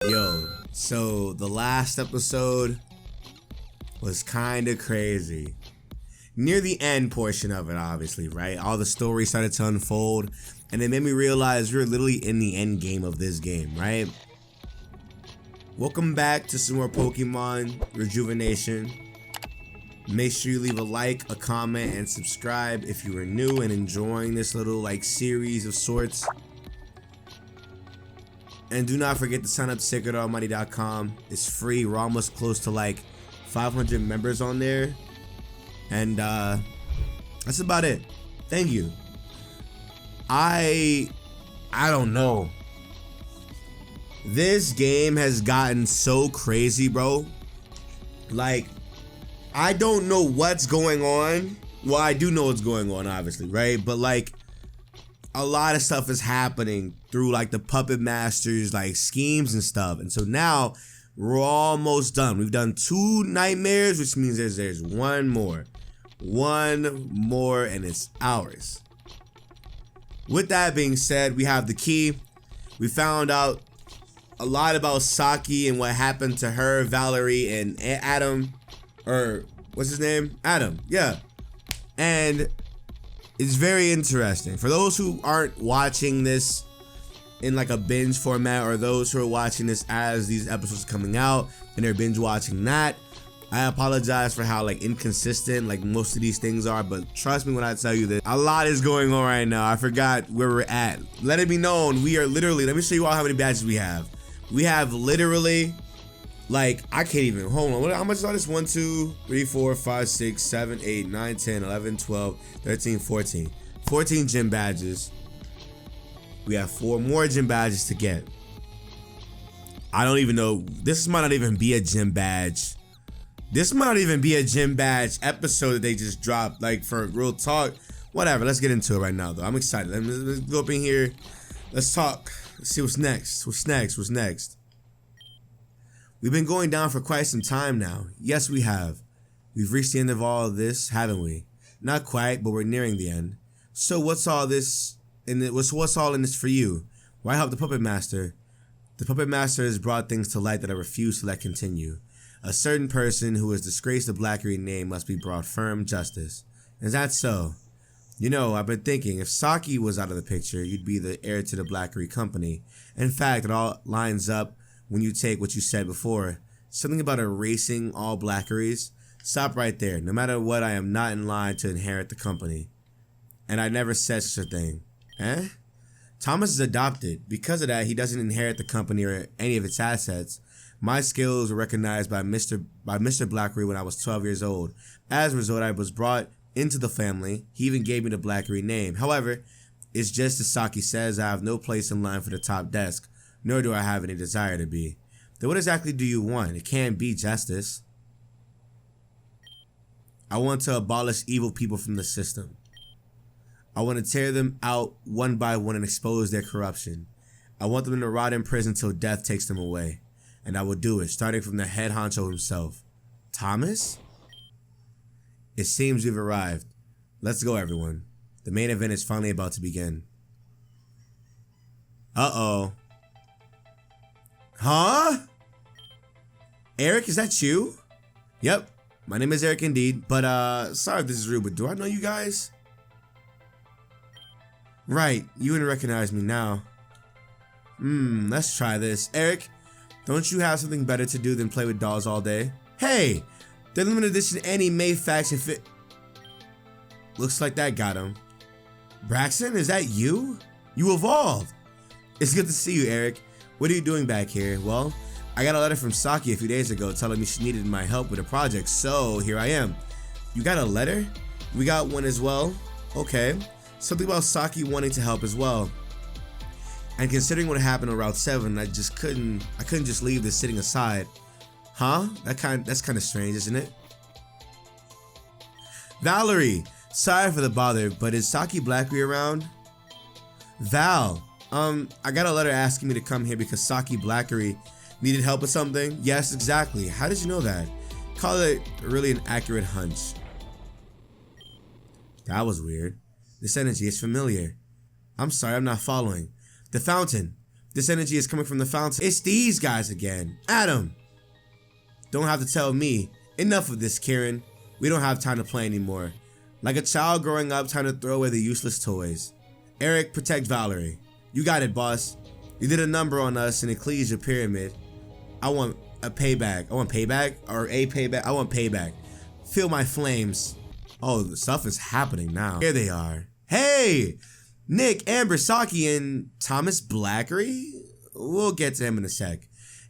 Yo, so the last episode was kind of crazy. Near the end portion of it, obviously, right? All the stories started to unfold, and it made me realize we were literally in the end game of this game, right? Welcome back to some more Pokemon Rejuvenation. Make sure you leave a like, a comment, and subscribe if you are new and enjoying this little series of sorts. And do not forget to sign up to SacredAlmighty.com. It's free. We're almost close to 500 members on there. And that's about it. Thank you. I don't know. This game has gotten so crazy, bro. I don't know what's going on. Well, I do know what's going on, obviously, right? But a lot of stuff is happening through the Puppet Master's schemes and stuff. And so now we're almost done. We've done 2 nightmares, which means there's one more. One more and it's ours. With that being said, we have the key. We found out a lot about Saki and what happened to her, Valerie, and Adam. Or what's his name? Adam, yeah. And it's very interesting. For those who aren't watching this in a binge format, or those who are watching this as these episodes are coming out and they're binge watching that, I apologize for how inconsistent most of these things are, but trust me when I tell you that a lot is going on right now. I forgot where we're at. Let it be known, we are literally, let me show you all how many badges we have. We have literally I can't even, hold on, how much is all this? 1, 2, 3, 4, 5, 6, 7, 8, 9, 10, 11, 12, 13, 14. 14 gym badges. We have 4 more gym badges to get. I don't even know, this might not even be a gym badge. This might not even be a gym badge episode that they just dropped, for real talk. Whatever, let's get into it right now though. I'm excited. Let's go up in here. Let's talk. Let's see what's next. What's next? We've been going down for quite some time now. Yes, we have. We've reached the end of all of this, haven't we? Not quite, but we're nearing the end. So what's all this? What's all in this for you? Why help the Puppet Master? The Puppet Master has brought things to light that I refuse to let continue. A certain person who has disgraced the Blackery name must be brought firm justice. Is that so? You know, I've been thinking, if Saki was out of the picture, you'd be the heir to the Blackery company. In fact, it all lines up when you take what you said before. Something about erasing all Blackeries. Stop right there. No matter what, I am not in line to inherit the company. And I never said such a thing. Eh? Thomas is adopted. Because of that, he doesn't inherit the company or any of its assets. My skills were recognized by Mr. Blackery when I was 12 years old. As a result, I was brought into the family. He even gave me the Blackery name. However, it's just as Saki says, I have no place in line for the top desk. Nor do I have any desire to be. Then what exactly do you want? It can't be justice. I want to abolish evil people from the system. I want to tear them out one by one and expose their corruption. I want them to rot in prison till death takes them away. And I will do it, starting from the head honcho himself. Thomas? It seems we've arrived. Let's go, everyone. The main event is finally about to begin. Uh-oh. Huh? Eric, is that you? Yep, my name is Eric indeed, but sorry if this is rude, but do I know you guys? Right, you wouldn't recognize me now. Let's try this. Eric, don't you have something better to do than play with dolls all day? Hey, the limited edition anime faction fit. Looks like that got him. Braxton, is that you? You evolved. It's good to see you, Eric. What are you doing back here? Well, I got a letter from Saki a few days ago telling me she needed my help with a project, so here I am. You got a letter? We got one as well. Okay. Something about Saki wanting to help as well. And considering what happened on Route 7, I couldn't just leave this sitting aside. Huh? That's kind of strange, isn't it? Valerie, sorry for the bother, but is Saki Blackery around? Val, I got a letter asking me to come here because Saki Blackery needed help with something. Yes, exactly. How did you know that? Call it really an accurate hunch. That was weird. This energy is familiar. I'm sorry, I'm not following. The fountain. This energy is coming from the fountain. It's these guys again. Adam. Don't have to tell me. Enough of this, Kieran. We don't have time to play anymore. Like a child growing up, time to throw away the useless toys. Eric, protect Valerie. You got it, boss. You did a number on us in Ecclesia Pyramid. I want a payback. I want payback? Or a payback? I want payback. Feel my flames. Oh, the stuff is happening now. Here they are. Hey! Nick, Amber, Saki, and Thomas Blackery? We'll get to him in a sec.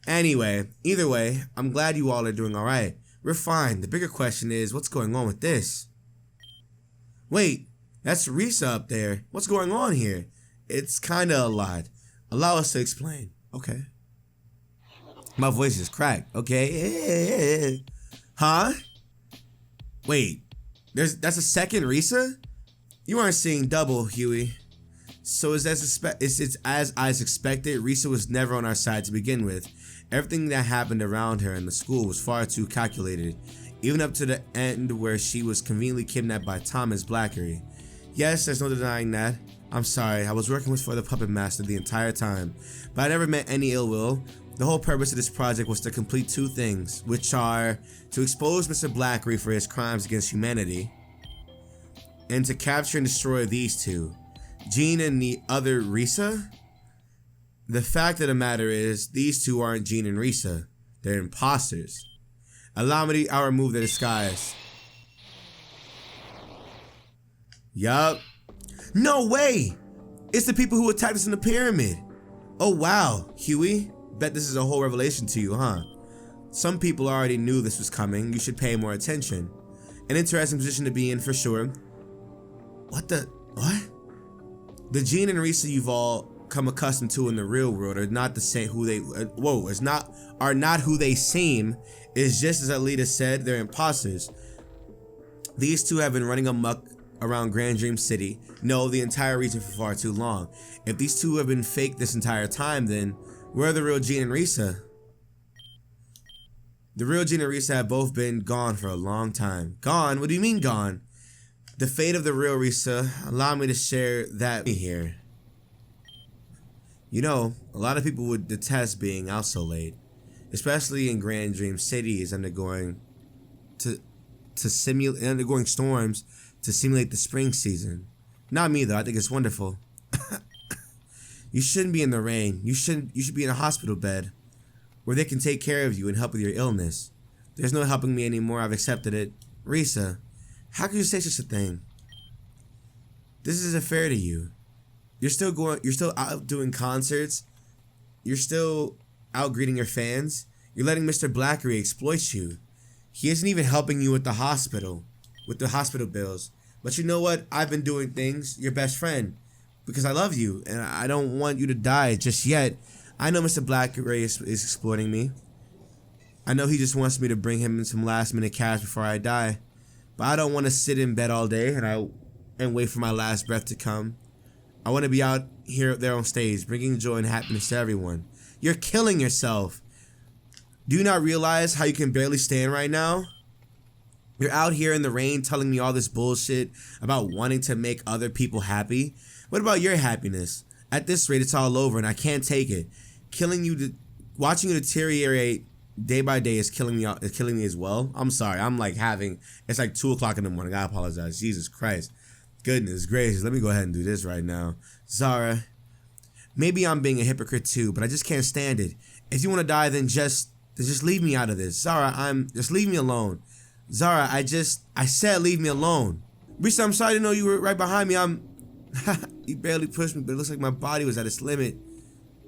Anyway, either way, I'm glad you all are doing alright. We're fine. The bigger question is, what's going on with this? Wait, that's Risa up there. What's going on here? It's kinda a lot. Allow us to explain. Okay. My voice is cracked. Okay. Huh? Wait, that's a second Risa? You aren't seeing double, Huey. So it's as I expected. Risa was never on our side to begin with. Everything that happened around her in the school was far too calculated, even up to the end where she was conveniently kidnapped by Thomas Blackery. Yes, there's no denying that. I'm sorry, I was working for the Puppet Master the entire time, but I never meant any ill will. The whole purpose of this project was to complete two things, which are to expose Mr. Blackery for his crimes against humanity, and to capture and destroy these two, Jean and the other Risa. The fact of the matter is, these two aren't Jean and Risa. They're imposters. Allow me to remove the disguise. Yup. No way! It's the people who attacked us in the pyramid. Oh wow, Huey. Bet this is a whole revelation to you, huh? Some people already knew this was coming. You should pay more attention. An interesting position to be in for sure. What? The Jean and Risa you've all come accustomed to in the real world are not the same are not who they seem. It's just as Alita said, they're imposters. These two have been running amok around Grand Dream City. No, the entire region for far too long. If these two have been fake this entire time, then where are the real Jean and Risa? The real Jean and Risa have both been gone for a long time. Gone? What do you mean gone? The fate of the real Risa, allow me to share that here. You know, a lot of people would detest being out so late, especially in Grand Dream City is undergoing storms to simulate the spring season. Not me though, I think it's wonderful. You shouldn't be in the rain. You should be in a hospital bed where they can take care of you and help with your illness. There's no helping me anymore, I've accepted it. Risa, how can you say such a thing? This isn't fair to you. You're still out doing concerts. You're still out greeting your fans. You're letting Mr. Blackery exploit you. He isn't even helping you with the hospital bills. But you know what? I've been doing things, your best friend, because I love you and I don't want you to die just yet. I know Mr. Blackery is exploiting me. I know he just wants me to bring him in some last minute cash before I die. But I don't want to sit in bed all day and wait for my last breath to come. I want to be out there on stage, bringing joy and happiness to everyone. You're killing yourself. Do you not realize how you can barely stand right now? You're out here in the rain telling me all this bullshit about wanting to make other people happy. What about your happiness? At this rate, it's all over and I can't take it. Watching you deteriorate day by day is killing me as well. I'm sorry. It's like 2 o'clock in the morning. I apologize. Jesus Christ. Goodness gracious. Let me go ahead and do this right now. Zara, maybe I'm being a hypocrite too, but I just can't stand it. If you want to die, then just leave me out of this. Zara, just leave me alone. Zara, I said leave me alone. Risa, I'm sorry to know you were right behind me. You barely pushed me, but it looks like my body was at its limit.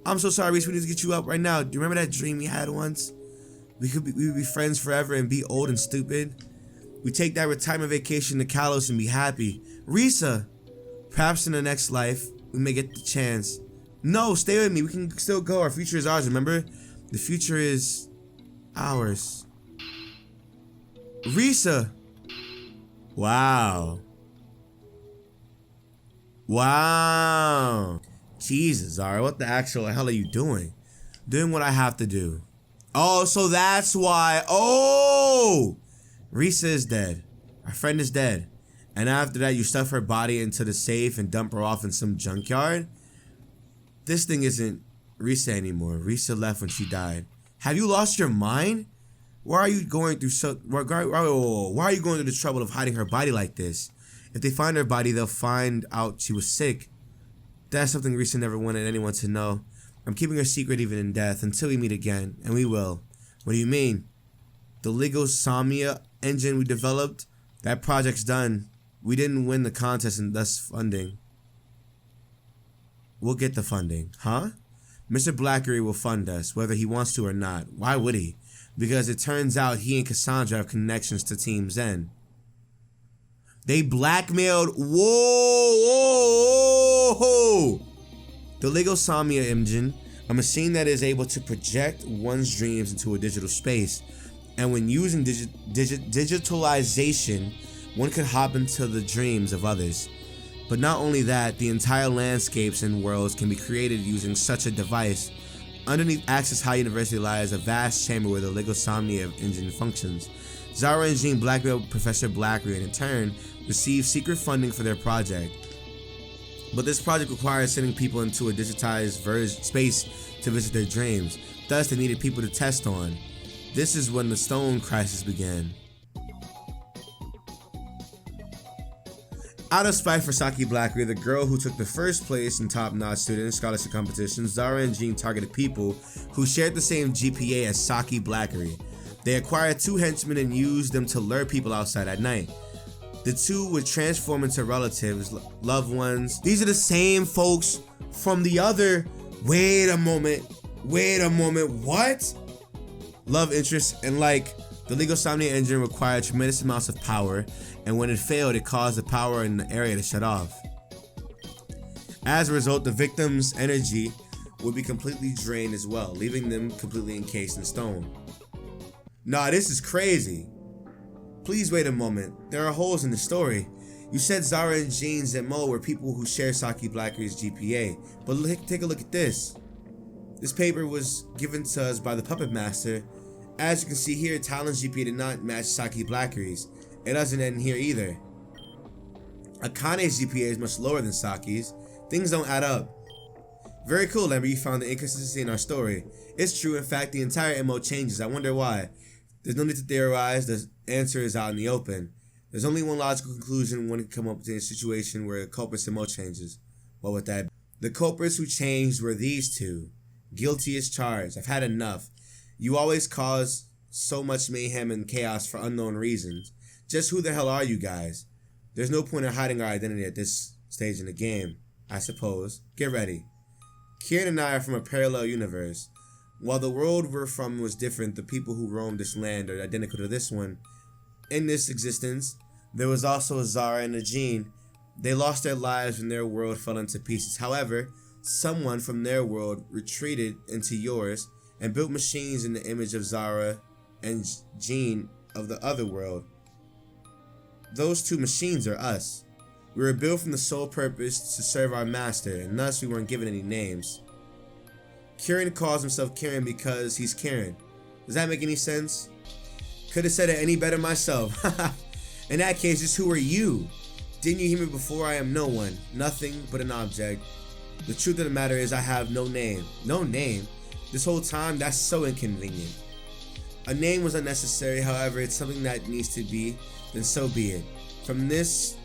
I'm so sorry, Risa. We need to get you up right now. Do you remember that dream we had once? We would be friends forever and be old and stupid. We take that retirement vacation to Kalos and be happy. Risa, perhaps in the next life, we may get the chance. No, stay with me. We can still go. Our future is ours, remember? The future is ours. Risa. Wow. Wow. Jesus, Zara, what the actual hell are you doing? Doing what I have to do. Oh, so that's why. Oh! Risa is dead. Our friend is dead. And after that, you stuff her body into the safe and dump her off in some junkyard? This thing isn't Risa anymore. Risa left when she died. Have you lost your mind? Why are you going through why are you going through the trouble of hiding her body like this? If they find her body, they'll find out she was sick. That's something Risa never wanted anyone to know. I'm keeping her secret even in death until we meet again, and we will. What do you mean? The Rejuvenation engine we developed? That project's done. We didn't win the contest and thus funding. We'll get the funding. Huh? Mr. Blackery will fund us, whether he wants to or not. Why would he? Because it turns out he and Cassandra have connections to Team Zen. They blackmailed... Whoa! The Rejuvenation engine, a machine that is able to project one's dreams into a digital space. And when using digitalization, one could hop into the dreams of others. But not only that, the entire landscapes and worlds can be created using such a device. Underneath Access High University lies a vast chamber where the Rejuvenation engine functions. Zara and Jean blackmailed Professor Blackery and in turn received secret funding for their project. But this project requires sending people into a digitized space to visit their dreams. Thus, they needed people to test on. This is when the Stone Crisis began. Out of spite for Saki Blackery, the girl who took the first place in top-notch student scholarship competitions, Zara and Jean targeted people who shared the same GPA as Saki Blackery. They acquired 2 henchmen and used them to lure people outside at night. The 2 would transform into relatives, loved ones. These are the same folks from the other... Wait a moment, what? Love interests, and like, the Rejuvenation engine required tremendous amounts of power, and when it failed, it caused the power in the area to shut off. As a result, the victim's energy would be completely drained as well, leaving them completely encased in stone. Nah, this is crazy. Please wait a moment, there are holes in the story. You said Zara and Jean's MO were people who share Saki Blackery's GPA, but take a look at this. This paper was given to us by the Puppet Master. As you can see here, Talon's GPA did not match Saki Blackery's. It doesn't end here either. Akane's GPA is much lower than Saki's. Things don't add up. Very cool, Lambert, you found the inconsistency in our story. It's true, in fact, the entire MO changes. I wonder why. There's no need to theorize, the answer is out in the open. There's only one logical conclusion one can come up with in a situation where a culprit's MO changes. What would that be? The culprits who changed were these 2. Guilty as charged. I've had enough. You always cause so much mayhem and chaos for unknown reasons. Just who the hell are you guys? There's no point in hiding our identity at this stage in the game, I suppose. Get ready. Kieran and I are from a parallel universe. While the world we're from was different, the people who roamed this land are identical to this one. In this existence, there was also a Zara and a Jean. They lost their lives when their world fell into pieces. However, someone from their world retreated into yours and built machines in the image of Zara and Jean of the other world. Those 2 machines are us. We were built from the sole purpose to serve our master, and thus we weren't given any names. Kieran calls himself Kieran because he's Kieran. Does that make any sense? Could have said it any better myself. In that case, just who are you? Didn't you hear me before? I am no one, nothing but an object. The truth of the matter is I have no name. No name? This whole time, that's so inconvenient. A name was unnecessary, however, it's something that needs to be, then so be it. From this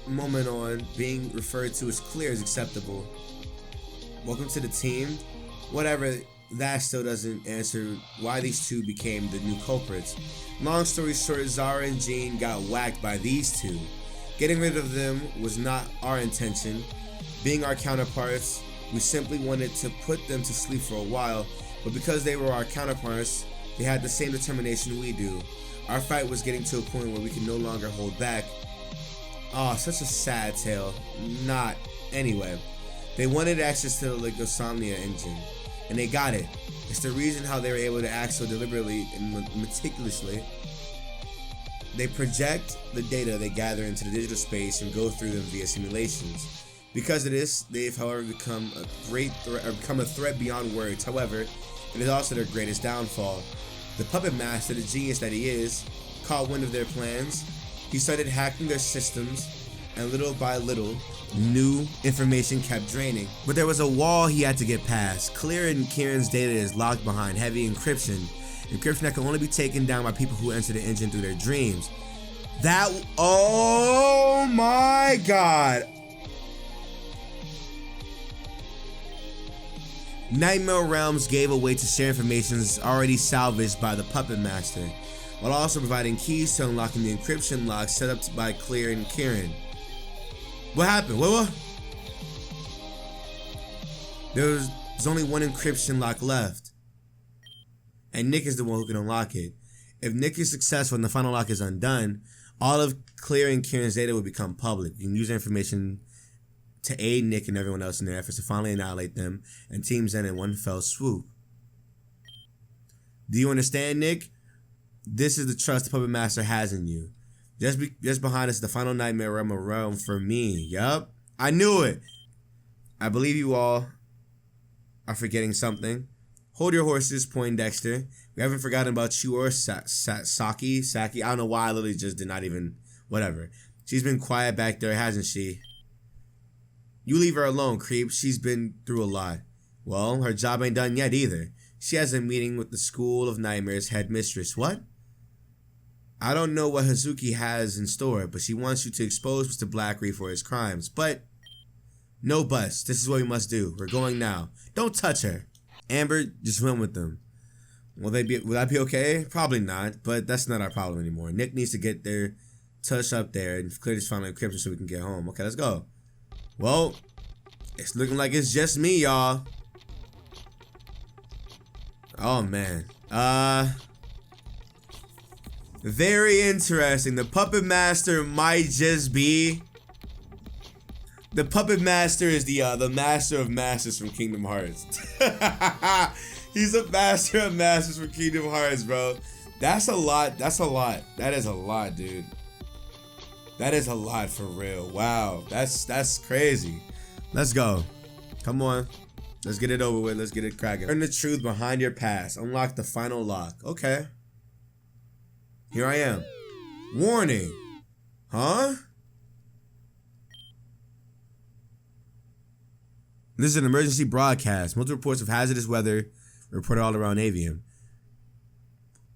moment on, being referred to as clear is acceptable. Welcome to the team. Whatever, that still doesn't answer why these 2 became the new culprits. Long story short, Zara and Jean got whacked by these 2. Getting rid of them was not our intention. Being our counterparts, we simply wanted to put them to sleep for a while, but because they were our counterparts, they had the same determination we do. Our fight was getting to a point where we could no longer hold back. Oh, such a sad tale. Not. Anyway, they wanted access to the Rejuvenation engine, and they got it. It's the reason how they were able to act so deliberately and meticulously. They project the data they gather into the digital space and go through them via simulations. Because of this, they've however become a threat beyond words. However, it is also their greatest downfall. The Puppet Master, the genius that he is, caught wind of their plans. He started hacking their systems, and little by little, new information kept draining. But there was a wall he had to get past. Clear and Kieran's data is locked behind heavy encryption. Encryption that can only be taken down by people who enter the engine through their dreams. Oh my god. Nightmare Realms gave away to share information already salvaged by the Puppet Master, while also providing keys to unlocking the encryption lock set up by Clear and Kieran. What happened? What? There's only one encryption lock left, and Nick is the one who can unlock it. If Nick is successful and the final lock is undone, all of Clear and Kieran's data will become public. You can use their information to aid Nick and everyone else in their efforts to finally annihilate them and Team Zen in one fell swoop. Do you understand, Nick? This is the trust the Puppet Master has in you. Just behind us, the final Nightmare realm for me. Yup, I knew it. I believe you all are forgetting something. Hold your horses, Poindexter. We haven't forgotten about you or Saki. I don't know why I literally just did not even... Whatever. She's been quiet back there, hasn't she? You leave her alone, creep. She's been through a lot. Well, her job ain't done yet either. She has a meeting with the School of Nightmares headmistress. What? I don't know what Hazuki has in store, but she wants you to expose Mr. Blackreef for his crimes. But, no buts. This is what we must do. We're going now. Don't touch her. Amber, just run with them. Will that be okay? Probably not, but that's not our problem anymore. Nick needs to get their touch up there and clear this final encryption so we can get home. Okay, let's go. Well, it's looking like it's just me, y'all. Oh, man. Very interesting. The Puppet Master might just be... The Puppet Master is the Master of Masters from Kingdom Hearts. He's a Master of Masters from Kingdom Hearts, bro. That's a lot. That's a lot. That is a lot, dude. That is a lot for real. Wow. That's crazy. Let's go. Come on. Let's get it over with. Let's get it cracking. Learn the truth behind your past. Unlock the final lock. Okay. Here I am. Warning. Huh? This is an emergency broadcast. Multiple reports of hazardous weather reported all around Avium.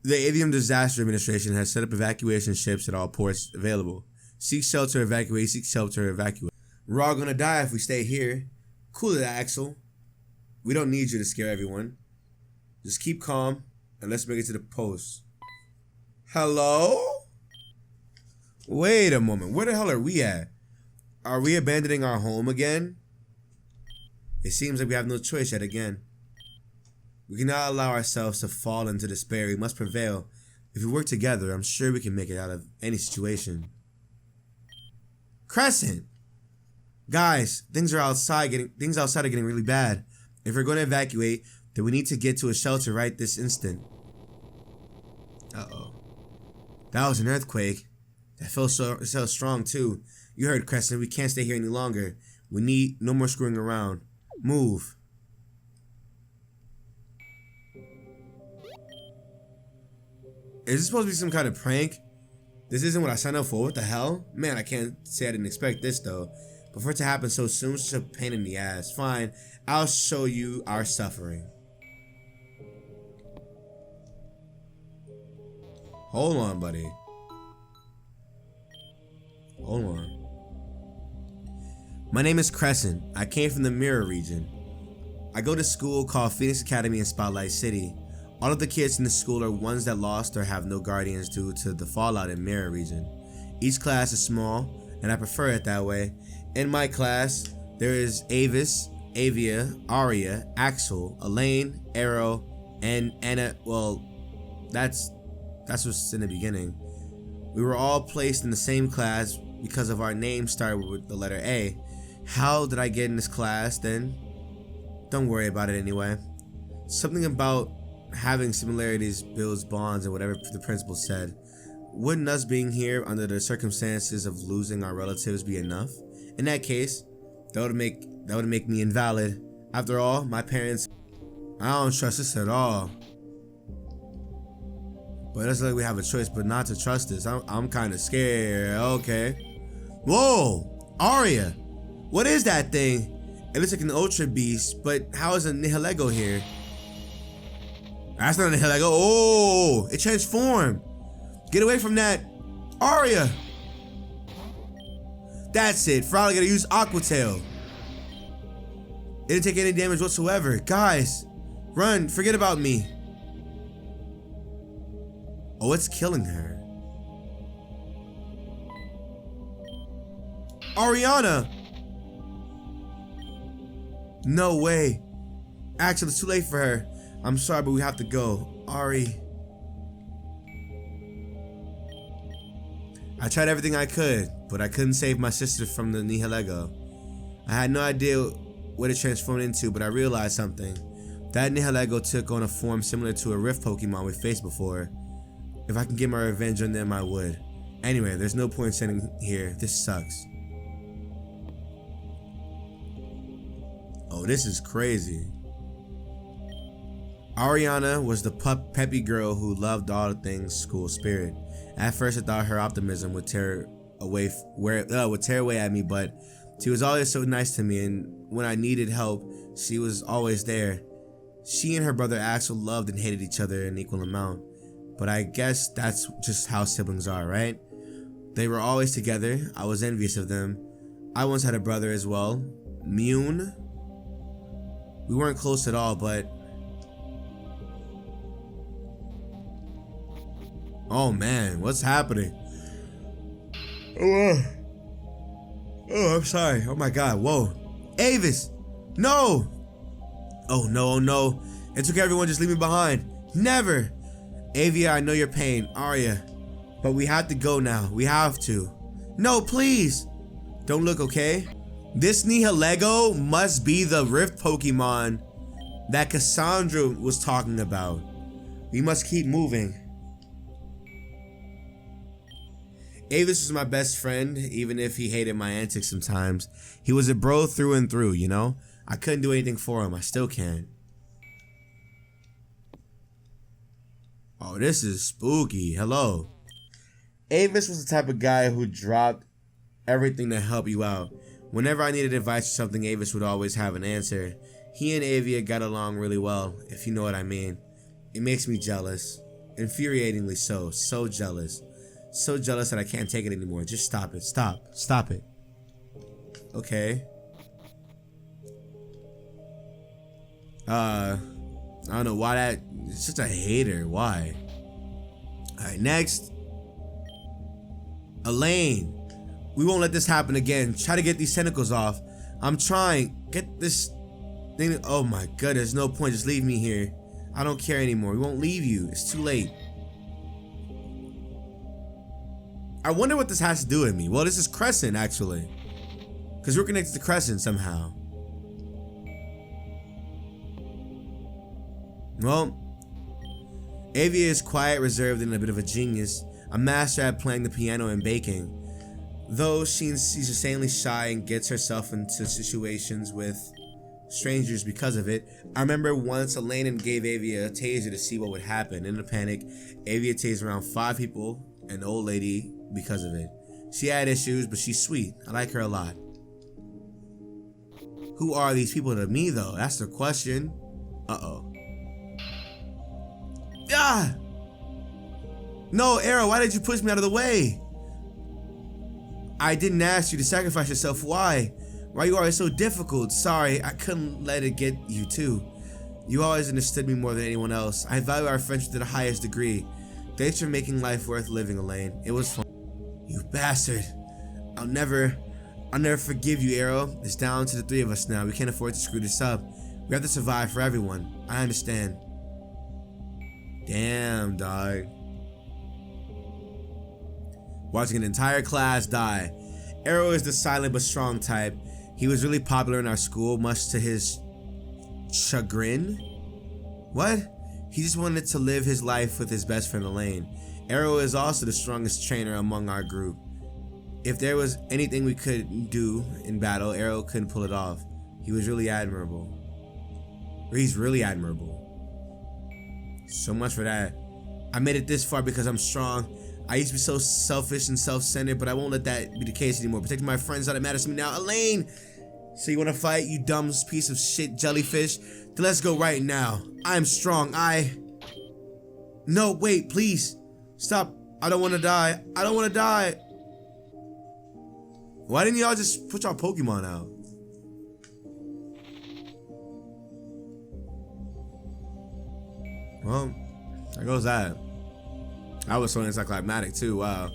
The Avium Disaster Administration has set up evacuation ships at all ports available. Seek shelter, evacuate. Seek shelter, evacuate. We're all gonna die if we stay here. Cool it, Axel. We don't need you to scare everyone. Just keep calm and let's make it to the post. Hello? Wait a moment. Where the hell are we at? Are we abandoning our home again? It seems like we have no choice yet again. We cannot allow ourselves to fall into despair. We must prevail. If we work together, I'm sure we can make it out of any situation. Crescent! Guys, things outside are getting really bad. If we're going to evacuate, then we need to get to a shelter right this instant. Uh-oh. That was an earthquake. That felt so strong too. You heard, Crescent. We can't stay here any longer. We need no more screwing around. Move. Is this supposed to be some kind of prank? This isn't what I signed up for. What the hell? Man, I can't say I didn't expect this though. But for it to happen so soon, it's such a pain in the ass. Fine, I'll show you our suffering. Hold on, buddy. Hold on. My name is Crescent. I came from the Mirror region. I go to school called Phoenix Academy in Spotlight City. All of the kids in the school are ones that lost or have no guardians due to the fallout in Mirror region. Each class is small, and I prefer it that way. In my class, there is Avis, Avia, Aria, Axel, Elaine, Arrow, and Anna. Well, that's what's in the beginning. We were all placed in the same class because of our names started with the letter A. How did I get in this class then? Don't worry about it anyway. Something about having similarities builds bonds and whatever the principal said. Wouldn't us being here under the circumstances of losing our relatives be enough? In that case, that would make me invalid. After all, my parents, I don't trust this at all. But it's like we have a choice but not to trust this. I'm kind of scared. Okay. Whoa! Arya, what is that thing? It looks like an Ultra Beast, but how is a Nihilego here? That's not a Nihilego. Oh, it transformed. Get away from that. Arya. That's it. Finally gonna use Aqua Tail. It didn't take any damage whatsoever. Guys, run. Forget about me. Oh, it's killing her. Ariana. No way. Actually, it's too late for her. I'm sorry, but we have to go. Ari. I tried everything I could, but I couldn't save my sister from the Nihilego. I had no idea what it transformed into, but I realized something. That Nihilego took on a form similar to a Rift Pokemon we faced before. If I can get my revenge on them, I would. Anyway, there's no point sitting here. This sucks. Oh, this is crazy. Ariana was the peppy girl who loved all things school spirit. At first, I thought her optimism would tear away at me, but she was always so nice to me, and when I needed help, she was always there. She and her brother Axel loved and hated each other in equal amount, but I guess that's just how siblings are, right? They were always together. I was envious of them. I once had a brother as well, Mune. We weren't close at all, but oh man, what's happening? Oh, I'm sorry. Oh my god, whoa. Avis! No! Oh no, oh no. It took everyone, just leave me behind. Never! Avia, I know your pain. Arya. But we have to go now. We have to. No, please! Don't look, okay? This Nihilego must be the Rift Pokemon that Cassandra was talking about. We must keep moving. Avis was my best friend, even if he hated my antics sometimes. He was a bro through and through, you know? I couldn't do anything for him. I still can't. Oh, this is spooky. Hello. Avis was the type of guy who dropped everything to help you out. Whenever I needed advice or something, Avis would always have an answer. He and Avia got along really well, if you know what I mean. It makes me jealous. Infuriatingly so. So jealous. So jealous that I can't take it anymore. Just stop it. Stop. Stop it. Okay. I don't know why that... It's just a hater. Why? Alright, next. Elaine. We won't let this happen again. Try to get these tentacles off. I'm trying. Get this thing... Oh my god, there's no point. Just leave me here. I don't care anymore. We won't leave you. It's too late. I wonder what this has to do with me. Well, this is Crescent, actually. Because we're connected to Crescent somehow. Well, Avia is quiet, reserved, and a bit of a genius. A master at playing the piano and baking. Though she's insanely shy and gets herself into situations with strangers because of it. I remember once Elaine gave Avia a taser to see what would happen. In a panic, Avia tased around 5 people, an old lady, because of it. She had issues, but she's sweet. I like her a lot. Who are these people to me, though? That's the question. Uh-oh. Ah! No, Arrow, why did you push me out of the way? I didn't ask you to sacrifice yourself. Why? Why you always so difficult? Sorry, I couldn't let it get you too. You always understood me more than anyone else. I value our friendship to the highest degree. Thanks for making life worth living, Elaine. It was fun. You bastard. I'll never forgive you, Arrow. It's down to the 3 of us now. We can't afford to screw this up. We have to survive for everyone. I understand. Damn, dog. Watching an entire class die. Arrow is the silent but strong type. He was really popular in our school, much to his chagrin. What? He just wanted to live his life with his best friend Elaine. Arrow is also the strongest trainer among our group. If there was anything we could do in battle, Arrow couldn't pull it off. He was really admirable. Or he's really admirable. So much for that. I made it this far because I'm strong. I used to be so selfish and self-centered, but I won't let that be the case anymore. Protecting my friends, all that matters to me now. Elaine! So you wanna fight, you dumb piece of shit jellyfish? Then let's go right now. I'm strong, No, wait, please. Stop. I don't wanna die. I don't wanna die. Why didn't y'all just put y'all Pokemon out? Well, there goes that. I was so anticlimactic too, wow.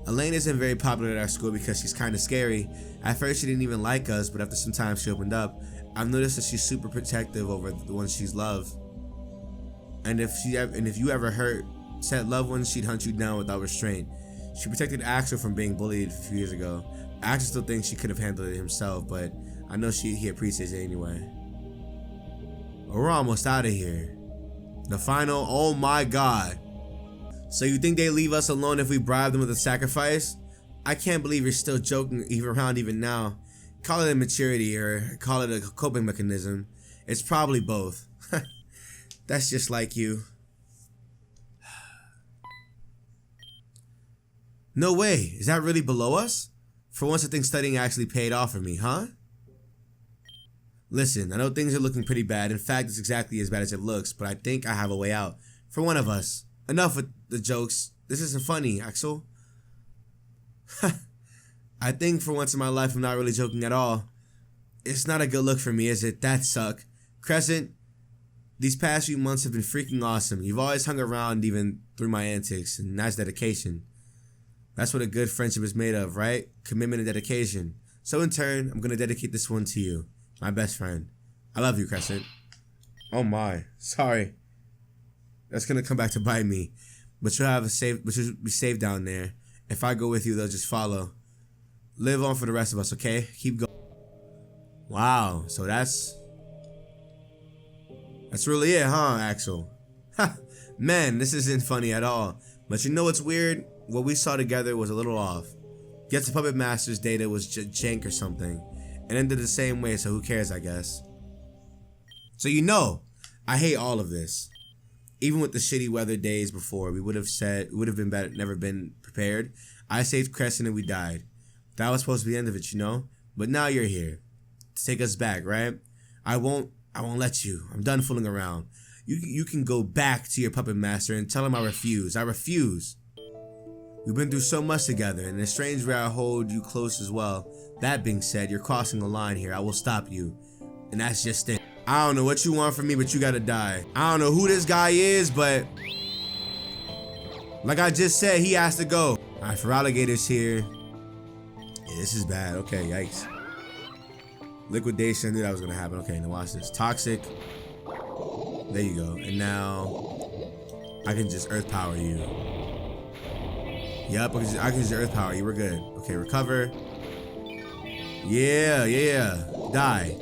Elaine isn't very popular at our school because she's kind of scary. At first she didn't even like us, but after some time she opened up. I've noticed that she's super protective over the ones she's loved. And if you ever hurt said loved ones, she'd hunt you down without restraint. She protected Axel from being bullied a few years ago. Axel still thinks she could have handled it himself, but I know he appreciates it anyway. We're almost out of here. The final, oh my god. So you think they leave us alone if we bribe them with a sacrifice? I can't believe you're still joking around even now. Call it immaturity or call it a coping mechanism. It's probably both. That's just like you. No way, is that really below us? For once I think studying actually paid off for me, huh? Listen, I know things are looking pretty bad. In fact, it's exactly as bad as it looks, but I think I have a way out. For one of us. Enough with the jokes. This isn't funny, Axel. I think for once in my life I'm not really joking at all. It's not a good look for me, is it? That suck. Crescent, these past few months have been freaking awesome. You've always hung around even through my antics, and that's dedication. That's what a good friendship is made of, right? Commitment and dedication. So in turn, I'm gonna dedicate this one to you, my best friend. I love you, Crescent. Oh my, sorry. That's gonna come back to bite me. But you'll be safe down there. If I go with you, they'll just follow. Live on for the rest of us, okay? Keep going. Wow, so that's really it, huh, Axel? Ha, man, this isn't funny at all. But you know what's weird? What we saw together was a little off. Guess the Puppet Master's data was jank or something. And ended the same way, so who cares, I guess. So you know, I hate all of this. Even with the shitty weather days before, we would have been better, never been prepared. I saved Crescent and we died. That was supposed to be the end of it, you know? But now you're here. To take us back, right? I won't let you. I'm done fooling around. You can go back to your Puppet Master and tell him I refuse. I refuse. We've been through so much together, and in a strange way I hold you close as well. That being said, you're crossing the line here. I will stop you. And that's just it. I don't know what you want from me, but you gotta die. I don't know who this guy is, but like I just said, he has to go. Alright, for alligators here. Yeah, this is bad. Okay, yikes. Liquidation, I knew that was gonna happen. Okay, now watch this. Toxic. There you go. And now I can just earth power you. Yep, I can just earth power you. We're good. Okay, recover. Yeah. Die.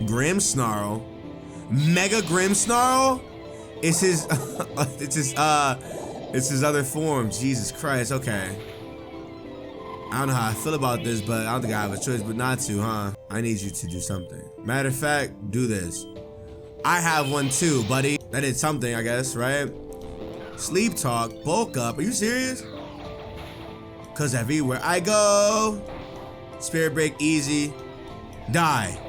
Grim Snarl. Mega Grim Snarl? It's his it's his other form. Jesus Christ, okay. I don't know how I feel about this, but I don't think I have a choice but not to, huh? I need you to do something. Matter of fact, do this. I have one too, buddy. That did something, I guess, right? Sleep talk, bulk up. Are you serious? Cause everywhere I go, spirit break easy, die.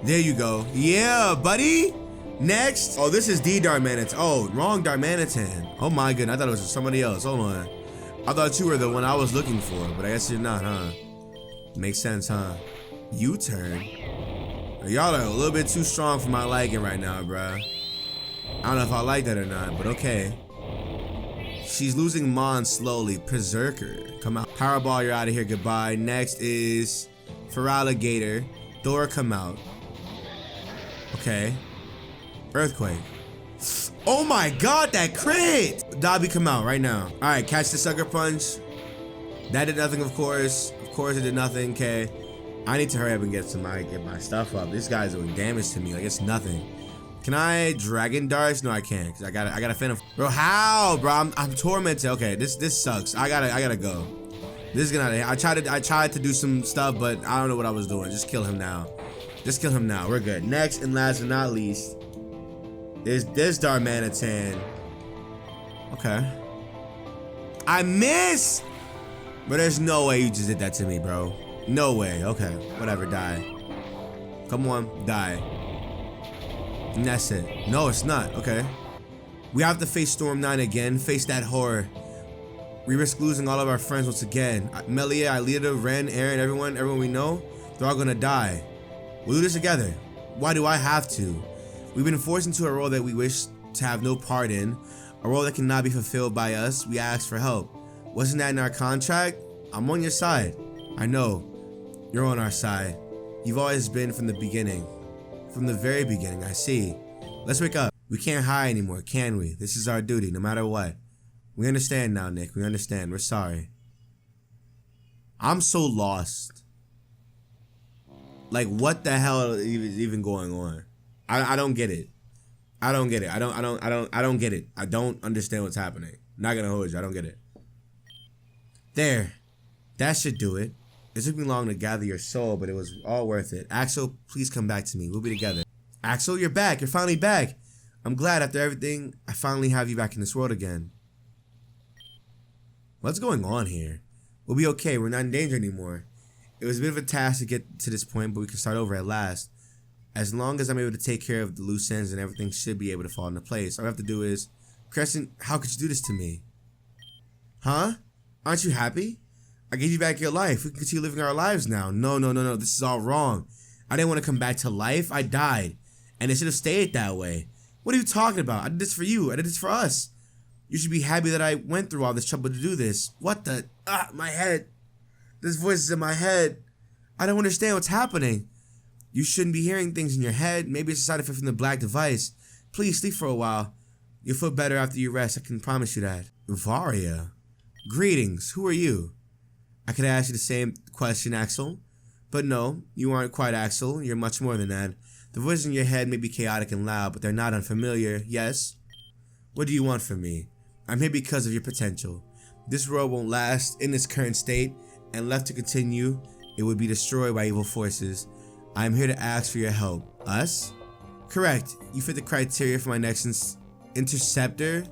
There you go. Yeah, buddy. Next. Oh, this is the Darmanitan. Oh, wrong Darmanitan. Oh my goodness, I thought it was somebody else. Hold on. I thought you were the one I was looking for, but I guess you're not, huh? Makes sense, huh? U-turn. Y'all are a little bit too strong for my liking right now, bruh. I don't know if I like that or not, but okay. She's losing Mon slowly. Berserker. Come out. Powerball, you're out of here. Goodbye. Next is Feraligatr. Thor, come out. Okay. Earthquake. Oh my god, that crit! Dobby, come out right now. Alright, catch the sucker punch. That did nothing, of course. Of course it did nothing, okay. I need to hurry up and get my stuff up. This guy's doing damage to me, like it's nothing. Can I Dragon Darts? No, I can't, cause I gotta Phantom. Bro, how, bro? I'm tormented. Okay, this sucks. I gotta go. This is gonna. I tried to do some stuff, but I don't know what I was doing. Just kill him now. Just kill him now. We're good. Next and last but not least is this Darmanitan. Okay. I miss! But there's no way you just did that to me, bro. No way. Okay, whatever, die. Come on, die. And that's it. No, it's not. Okay. We have to face Storm 9 again. Face that horror. We risk losing all of our friends once again. Melia, Alita, Ren, Aaron, everyone we know, they're all gonna die. We'll do this together. Why do I have to? We've been forced into a role that we wish to have no part in. A role that cannot be fulfilled by us. We ask for help. Wasn't that in our contract? I'm on your side. I know. You're on our side. You've always been from the beginning. From the very beginning, I see. Let's wake up. We can't hide anymore, can we? This is our duty, no matter what. We understand now, Nick. We understand. We're sorry. I'm so lost. Like, what the hell is even going on? I don't get it. I don't get it. I don't get it. I don't understand what's happening. Not gonna hold you. I don't get it. There. That should do it. It took me long to gather your soul, but it was all worth it. Axel, please come back to me. We'll be together. Axel, you're back. You're finally back. I'm glad after everything, I finally have you back in this world again. What's going on here? We'll be okay. We're not in danger anymore. It was a bit of a task to get to this point, but we can start over at last. As long as I'm able to take care of the loose ends, and everything should be able to fall into place. All I have to do is... Crescent, how could you do this to me? Huh? Aren't you happy? I gave you back your life. We can continue living our lives now. No. This is all wrong. I didn't want to come back to life. I died. And it should have stayed that way. What are you talking about? I did this for you. I did this for us. You should be happy that I went through all this trouble to do this. What the... my head. This voice is in my head. I don't understand what's happening. You shouldn't be hearing things in your head. Maybe it's a side effect from the black device. Please sleep for a while. You'll feel better after you rest. I can promise you that. Varia. Greetings. Who are you? I could ask you the same question, Axel. But no, you aren't quite Axel. You're much more than that. The voices in your head may be chaotic and loud, but they're not unfamiliar. Yes? What do you want from me? I'm here because of your potential. This world won't last in its current state, and left to continue, it would be destroyed by evil forces. I am here to ask for your help. Us? Correct. You fit the criteria for my next interceptor.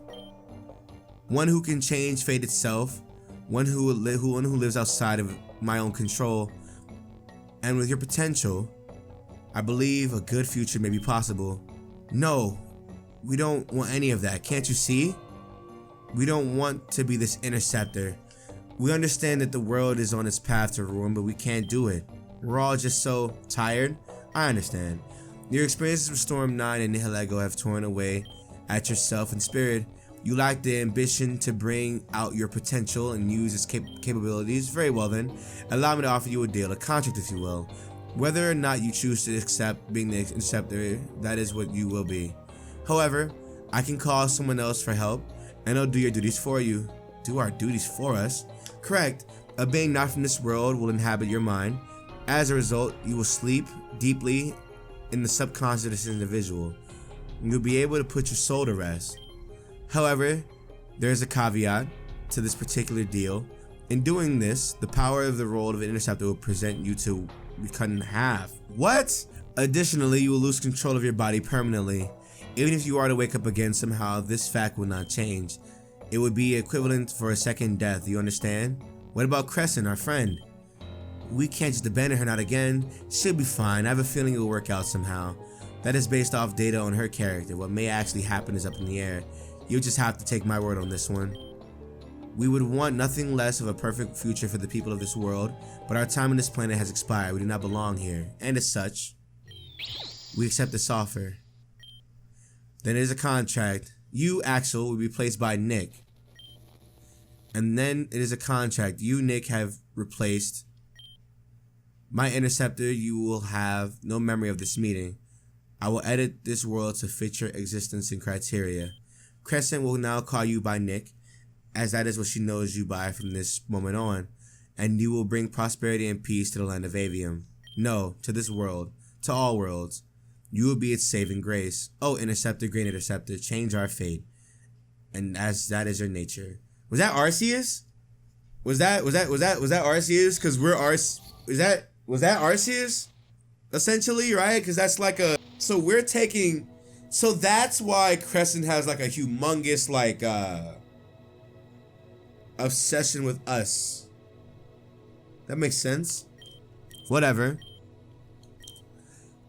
One who can change fate itself. One who lives outside of my own control. And with your potential, I believe a good future may be possible. No, we don't want any of that. Can't you see? We don't want to be this interceptor. We understand that the world is on its path to ruin, but we can't do it. We're all just so tired. I understand. Your experiences with Storm 9 and Nihilego have torn away at yourself and spirit. You lack the ambition to bring out your potential and use its capabilities. Very well then, allow me to offer you a deal, a contract if you will. Whether or not you choose to accept being the interceptor, that is what you will be. However, I can call someone else for help, and they'll do your duties for you. Do our duties for us? Correct. A being not from this world will inhabit your mind. As a result, you will sleep deeply in the subconscious of this individual. You'll be able to put your soul to rest. However, there is a caveat to this particular deal. In doing this, the power of the role of an interceptor will present you to be cut in half. What? Additionally, you will lose control of your body permanently. Even if you are to wake up again somehow, this fact will not change. It would be equivalent for a second death, you understand? What about Crescent, our friend? We can't just abandon her not again. She'll be fine. I have a feeling it will work out somehow. That is based off data on her character. What may actually happen is up in the air. You'll just have to take my word on this one. We would want nothing less of a perfect future for the people of this world, but our time on this planet has expired. We do not belong here, and as such, we accept this offer. Then there's a contract. You, Axel, will be replaced by Nick. And then it is a contract. You, Nick, have replaced my interceptor. You will have no memory of this meeting. I will edit this world to fit your existence and criteria. Crescent will now call you by Nick, as that is what she knows you by from this moment on, and you will bring prosperity and peace to the land of Avium. No, to this world, to all worlds. You will be its saving grace. Oh, Interceptor, Green Interceptor, change our fate. And as that is your nature. Was that Arceus? Was that Arceus? Because we're was that Arceus? Essentially, right? Because that's like a... So we're taking... So that's why Crescent has like a humongous like obsession with us. That makes sense. Whatever.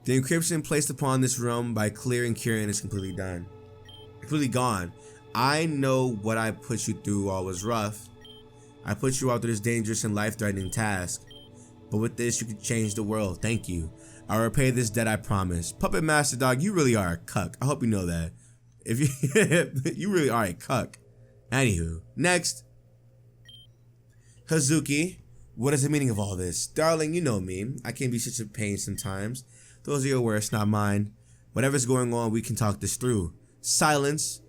The encryption placed upon this realm by clearing Kieran is completely done. Completely gone. I know what I put you through all was rough. I put you out through this dangerous and life-threatening task. But with this, you can change the world. Thank you. I'll repay this debt, I promise. Puppet Master Dog, you really are a cuck. I hope you know that. If you you really are a cuck. Anywho, next. Hazuki, what is the meaning of all this? Darling, you know me. I can be such a pain sometimes. Those are your words, not mine. Whatever's going on, we can talk this through. Silence.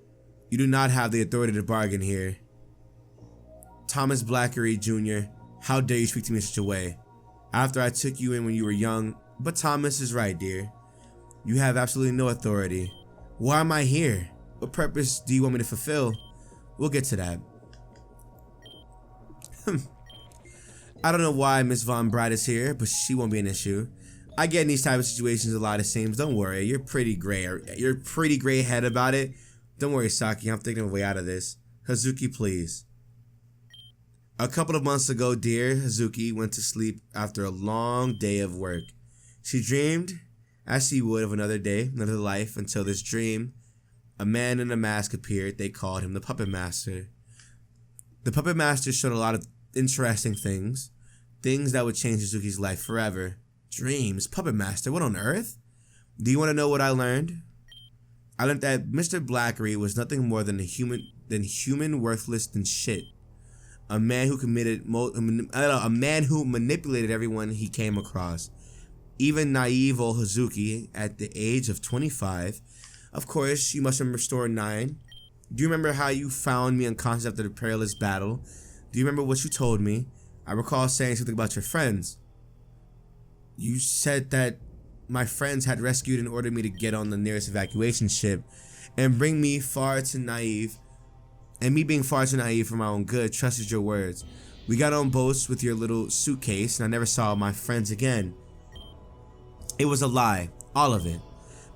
You do not have the authority to bargain here. Thomas Blackery Jr., how dare you speak to me in such a way? After I took you in when you were young, but Thomas is right, dear. You have absolutely no authority. Why am I here? What purpose do you want me to fulfill? We'll get to that. I don't know why Miss Von Bright is here, but she won't be an issue. I get in these type of situations a lot, it seems. Don't worry, you're pretty gray head about it. Don't worry, Saki, I'm thinking of a way out of this. Hazuki, please. A couple of months ago, dear Hazuki went to sleep after a long day of work. She dreamed, as she would, of another day, another life, until this dream, a man in a mask appeared. They called him the Puppet Master. The Puppet Master showed a lot of interesting things that would change Hazuki's life forever. Dreams, Puppet Master, what on earth? Do you want to know what I learned? I learned that Mr. Blackery was nothing more than human worthless than shit. A man who manipulated everyone he came across. Even naive old Hazuki at the age of 25. Of course, you must remember story 9. Do you remember how you found me unconscious after the perilous battle? Do you remember what you told me? I recall saying something about your friends. You said that my friends had rescued and ordered me to get on the nearest evacuation ship and bring me far too naive. And me being far too naive for my own good, trusted your words. We got on boats with your little suitcase and I never saw my friends again. It was a lie, all of it.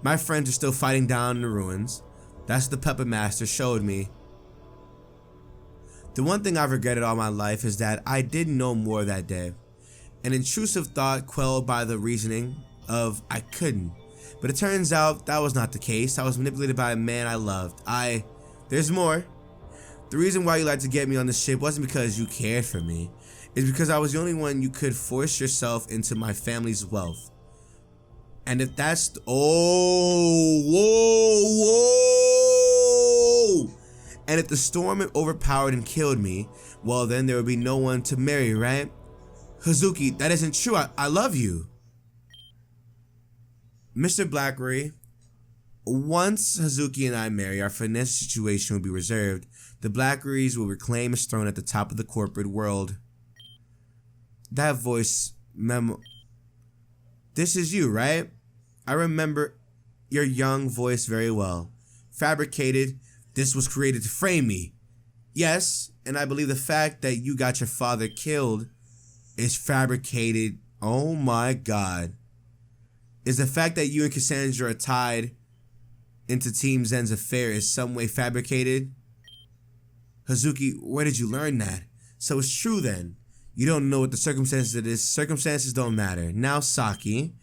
My friends are still fighting down in the ruins. That's what the Puppet Master showed me. The one thing I've regretted all my life is that I didn't know more that day. An intrusive thought quelled by the reasoning of I couldn't. But it turns out that was not the case. I was manipulated by a man I loved. There's more. The reason why you like to get me on the ship wasn't because you cared for me. It's because I was the only one you could force yourself into my family's wealth. And if that's... whoa! And if the storm had overpowered and killed me, well then there would be no one to marry, right? Hazuki, that isn't true. I love you. Mr. Blackery, once Hazuki and I marry, our financial situation will be reserved. The Blackeries will reclaim his throne at the top of the corporate world. That voice This is you, right? I remember your young voice very well. Fabricated, this was created to frame me. Yes, and I believe the fact that you got your father killed is fabricated. Oh my God. Is the fact that you and Cassandra are tied into Team Zen's affair is some way fabricated? Hazuki, where did you learn that? So it's true then. You don't know what the circumstances of this. Circumstances don't matter. Now, Saki,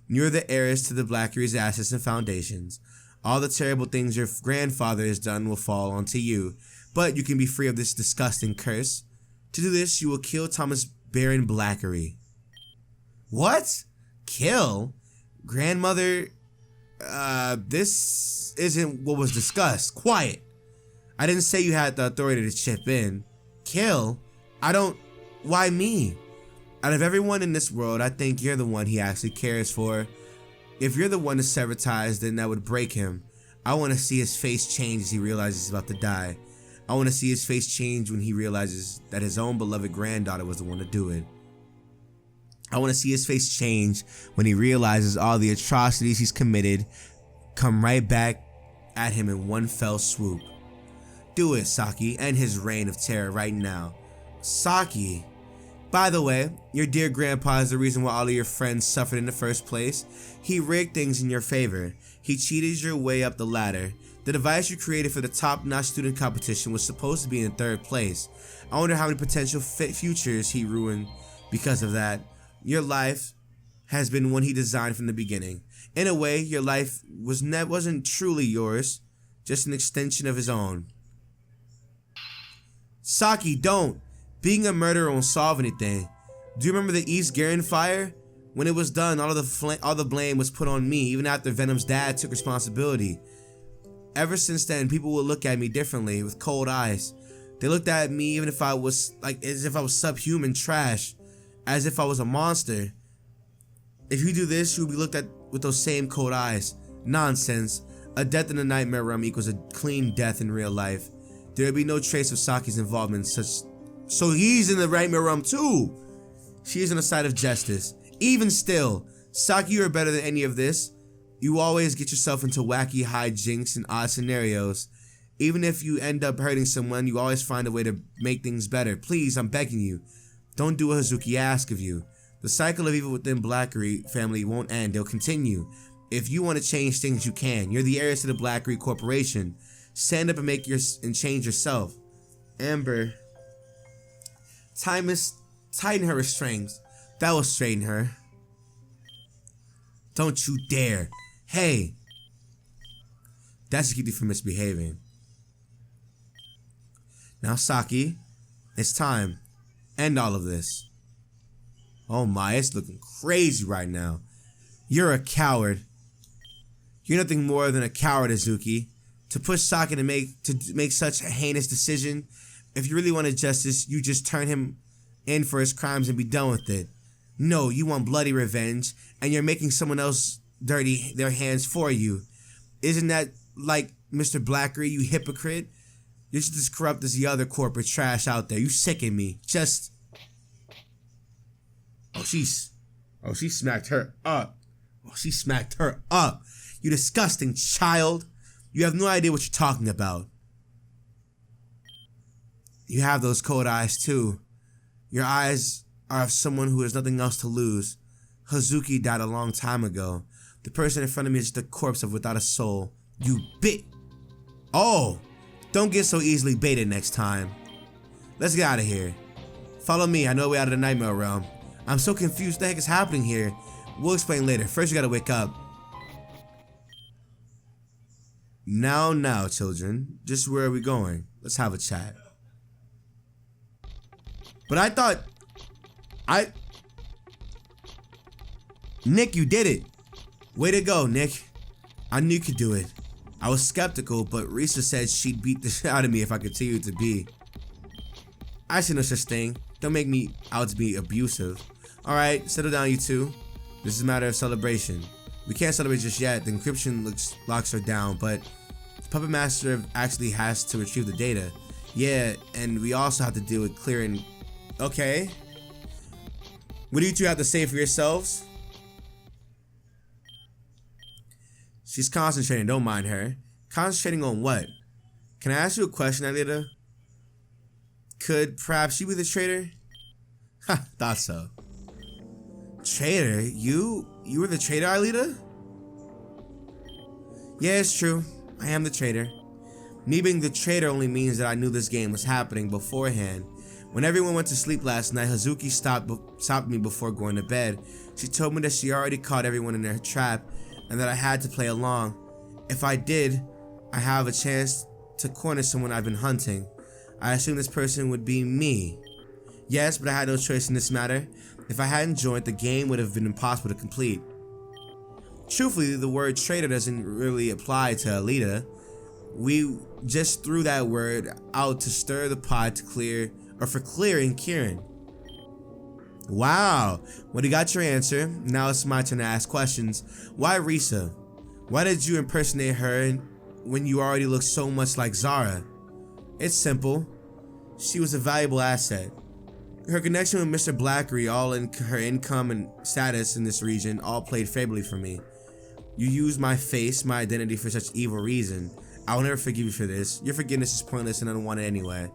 you're the heiress to the Blackery's assets and foundations. All the terrible things your grandfather has done will fall onto you. But you can be free of this disgusting curse. To do this, you will kill Thomas Baron Blackery. What? Kill? Grandmother? This isn't what was discussed. Quiet. I didn't say you had the authority to chip in. Kill? Why me? Out of everyone in this world, I think you're the one he actually cares for. If you're the one to sever ties, then that would break him. I want to see his face change as he realizes he's about to die. I want to see his face change when he realizes that his own beloved granddaughter was the one to do it. I want to see his face change when he realizes all the atrocities he's committed come right back at him in one fell swoop. Do it, Saki, end his reign of terror right now. Saki. By the way, your dear grandpa is the reason why all of your friends suffered in the first place. He rigged things in your favor. He cheated your way up the ladder. The device you created for the top-notch student competition was supposed to be in 3rd place. I wonder how many potential futures he ruined because of that. Your life has been one he designed from the beginning. In a way, your life wasn't truly yours, just an extension of his own. Saki, don't! Being a murderer won't solve anything. Do you remember the East Garen fire? When it was done, all the blame was put on me, even after Venom's dad took responsibility. Ever since then, people will look at me differently, with cold eyes. They looked at me even if I was as if I was subhuman trash, as if I was a monster. If you do this, you'll be looked at with those same cold eyes. Nonsense. A death in the nightmare realm equals a clean death in real life. There will be no trace of Saki's involvement in such. So he's in the nightmare realm too. She is on the side of justice. Even still, Saki, you are better than any of this. You always get yourself into wacky hijinks and odd scenarios. Even if you end up hurting someone, you always find a way to make things better. Please, I'm begging you. Don't do what Hazuki asks of you. The cycle of evil within Blackery family won't end. They'll continue. If you want to change things, you can. You're the heiress to the Blackery Corporation. Stand up and change yourself. Amber. Tighten her restraints. That will straighten her. Don't you dare. Hey. That's to keep you from misbehaving. Now, Saki, it's time. End all of this. Oh my, it's looking crazy right now. You're a coward. You're nothing more than a coward, Hazuki. To push Saki to make such a heinous decision. If you really wanted justice, you just turn him in for his crimes and be done with it. No, you want bloody revenge, and you're making someone else dirty their hands for you. Isn't that like Mr. Blackery, you hypocrite? You're just as corrupt as the other corporate trash out there. You sicken me. Just... Oh, she smacked her up. Oh, she smacked her up. You disgusting child. You have no idea what you're talking about. You have those cold eyes, too. Your eyes are of someone who has nothing else to lose. Hazuki died a long time ago. The person in front of me is just a corpse without a soul. You bit. Oh, don't get so easily baited next time. Let's get out of here. Follow me. I know we're out of the nightmare realm. I'm so confused. What the heck is happening here? We'll explain later. First, you gotta wake up. Now, children. Just where are we going? Let's have a chat. But I thought... Nick, you did it. Way to go, Nick. I knew you could do it. I was skeptical, but Risa said she'd beat the shit out of me if I continued to be. I see no such thing. Don't make me out to be abusive. Alright, settle down, you two. This is a matter of celebration. We can't celebrate just yet. The encryption locks are down, but the Puppet Master actually has to retrieve the data. Yeah, and we also have to deal with clearing... Okay. What do you two have to say for yourselves? She's concentrating, don't mind her. Concentrating on what? Can I ask you a question, Alita? Could perhaps you be the traitor? Ha, thought so. Traitor? You were the traitor, Alita? Yeah, it's true. I am the traitor. Me being the traitor only means that I knew this game was happening beforehand. When everyone went to sleep last night, Hazuki stopped me before going to bed. She told me that she already caught everyone in their trap and that I had to play along. If I did, I have a chance to corner someone I've been hunting. I assumed this person would be me. Yes, but I had no choice in this matter. If I hadn't joined, the game would have been impossible to complete. Truthfully, the word traitor doesn't really apply to Alita. We just threw that word out to stir the pot for clearing Kieran. Wow, well, you got your answer. Now it's my turn to ask questions. Why Risa? Why did you impersonate her when you already look so much like Zara? It's simple. She was a valuable asset. Her connection with Mr. Blackery, her income and status in this region, all played favorably for me. You used my face, my identity for such evil reason. I will never forgive you for this. Your forgiveness is pointless and unwanted anyway.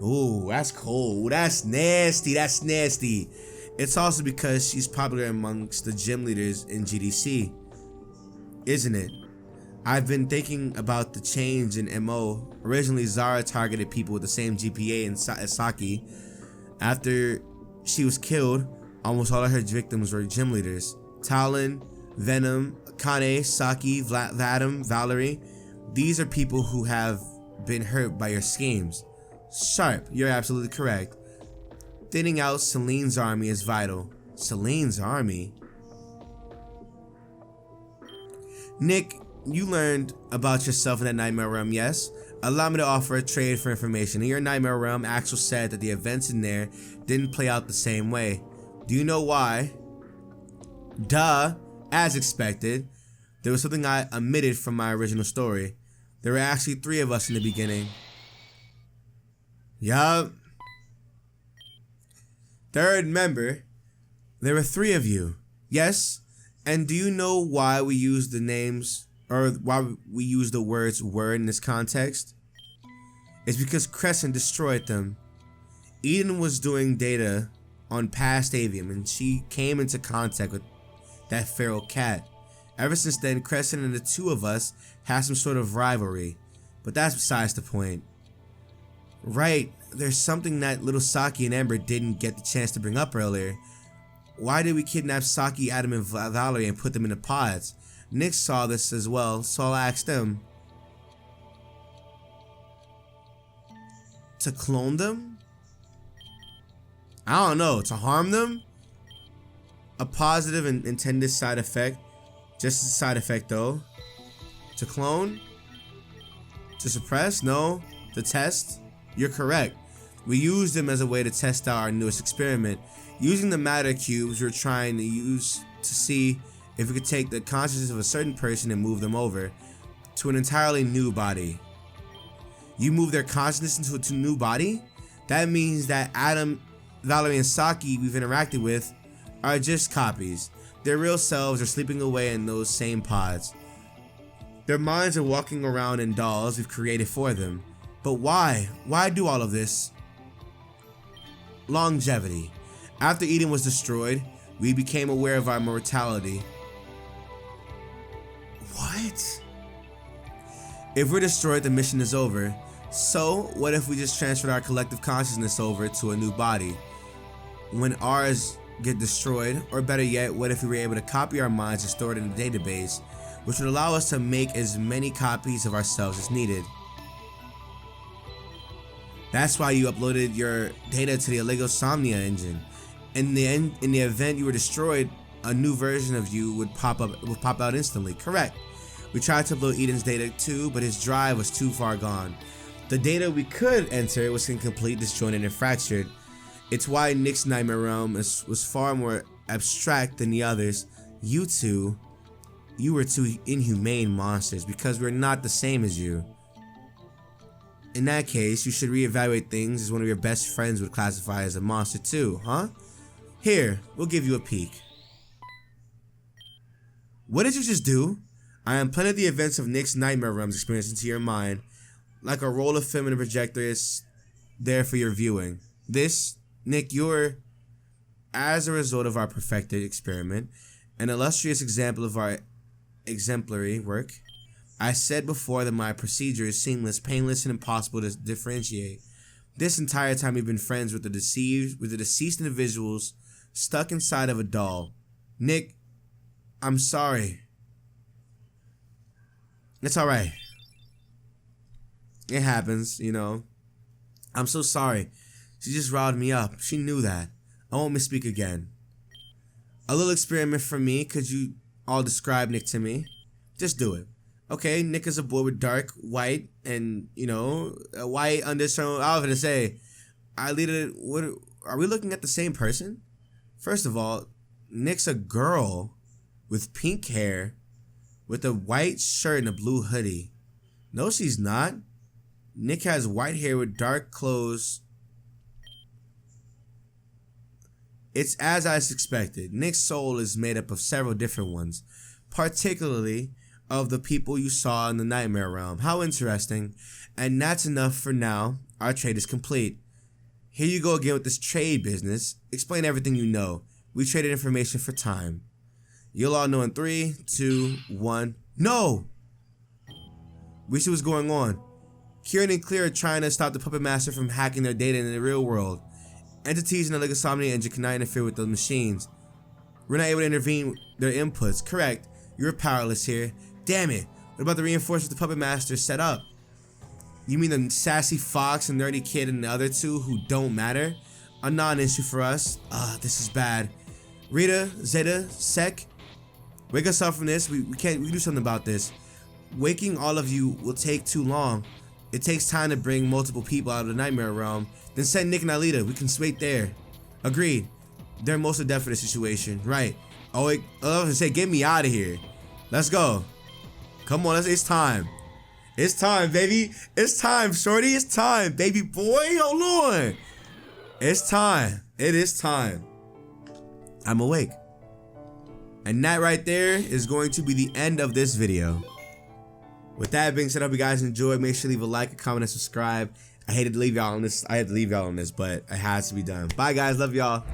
Ooh, that's cold. That's nasty. That's nasty. It's also because she's popular amongst the gym leaders in GDC, isn't it? I've been thinking about the change in MO. Originally, Zara targeted people with the same GPA as Saki. After she was killed, almost all of her victims were gym leaders. Talon, Venom, Kane, Saki, Vadim, Valerie. These are people who have been hurt by your schemes. Sharp, you're absolutely correct. Thinning out Celine's army is vital. Celine's army? Nick, you learned about yourself in that nightmare realm, yes? Allow me to offer a trade for information. In your nightmare realm, Axel said that the events in there didn't play out the same way. Do you know why? Duh, as expected. There was something I omitted from my original story. There were actually 3 of us in the beginning. Yup. Third member, there were 3 of you. Yes? And do you know why we use the names, or why we use the words "were" in this context? It's because Crescent destroyed them. Eden was doing data on past Avium, and she came into contact with that feral cat. Ever since then, Crescent and the 2 of us have some sort of rivalry, but that's besides the point. Right, there's something that little Saki and Ember didn't get the chance to bring up earlier. Why did we kidnap Saki, Adam, and Valerie and put them in the pods? Nick saw this as well, so I'll ask them. To clone them? I don't know, to harm them? A positive and intended side effect. Just a side effect though. To clone? To suppress? No. To test? You're correct. We used them as a way to test out our newest experiment. Using the matter cubes, we're trying to use to see if we could take the consciousness of a certain person and move them over to an entirely new body. You move their consciousness into a new body? That means that Adam, Valerie, and Saki we've interacted with are just copies. Their real selves are sleeping away in those same pods. Their minds are walking around in dolls we've created for them. But why? Why do all of this? Longevity. After Eden was destroyed, we became aware of our mortality. What? If we're destroyed, the mission is over. So, what if we just transferred our collective consciousness over to a new body? When ours get destroyed, or better yet, what if we were able to copy our minds and store it in a database, which would allow us to make as many copies of ourselves as needed? That's why you uploaded your data to the Oligosomnia engine. In the event you were destroyed, a new version of you would pop out instantly. Correct. We tried to upload Eden's data too, but his drive was too far gone. The data we could enter was incomplete, disjointed, and fractured. It's why Nick's nightmare realm was far more abstract than the others. You were 2 inhumane monsters because we're not the same as you. In that case, you should reevaluate things as one of your best friends would classify as a monster too, huh? Here, we'll give you a peek. What did you just do? I implanted the events of Nick's nightmare realms experience into your mind, like a roll of film in a projector is there for your viewing. This, Nick, you're, as a result of our perfected experiment, an illustrious example of our exemplary work. I said before that my procedure is seamless, painless, and impossible to differentiate. This entire time we've been friends with the deceased individuals stuck inside of a doll. Nick, I'm sorry. It's alright. It happens, you know. I'm so sorry. She just riled me up. She knew that. I won't misspeak again. A little experiment from me. Could you all describe Nick to me? Just do it. Okay, Nick is a boy with dark, white, and, you know, a white undertone. I was going to say, are we looking at the same person? First of all, Nick's a girl with pink hair, with a white shirt and a blue hoodie. No, she's not. Nick has white hair with dark clothes. It's as I suspected. Nick's soul is made up of several different ones, particularly of the people you saw in the nightmare realm. How interesting. And that's enough for now. Our trade is complete. Here you go again with this trade business. Explain everything you know. We traded information for time. You'll all know in 3, 2, 1. No! We see what's going on. Kieran and Clear are trying to stop the Puppet Master from hacking their data in the real world. Entities in the Legasomnia engine cannot interfere with those machines. We're not able to intervene with their inputs. Correct. You're powerless here. Damn it. What about the reinforcements the Puppet Master set up? You mean the sassy fox and nerdy kid and the other two who don't matter? A non-issue for us. This is bad. Rita, Zeta, Sec, wake us up from this. We can do something about this. Waking all of you will take too long. It takes time to bring multiple people out of the nightmare realm. Then send Nick and Alita. We can wait there. Agreed. They're most adept for the situation. Right. Oh, wait. I was gonna say, get me out of here. Let's go. Come on, it's time. It's time, baby. It's time, shorty. It's time, baby boy. Hold on. It's time. It is time. I'm awake. And that right there is going to be the end of this video. With that being said, I hope you guys enjoyed. Make sure to leave a like, a comment, and subscribe. I hated to leave y'all on this. I had to leave y'all on this, but it has to be done. Bye, guys. Love y'all.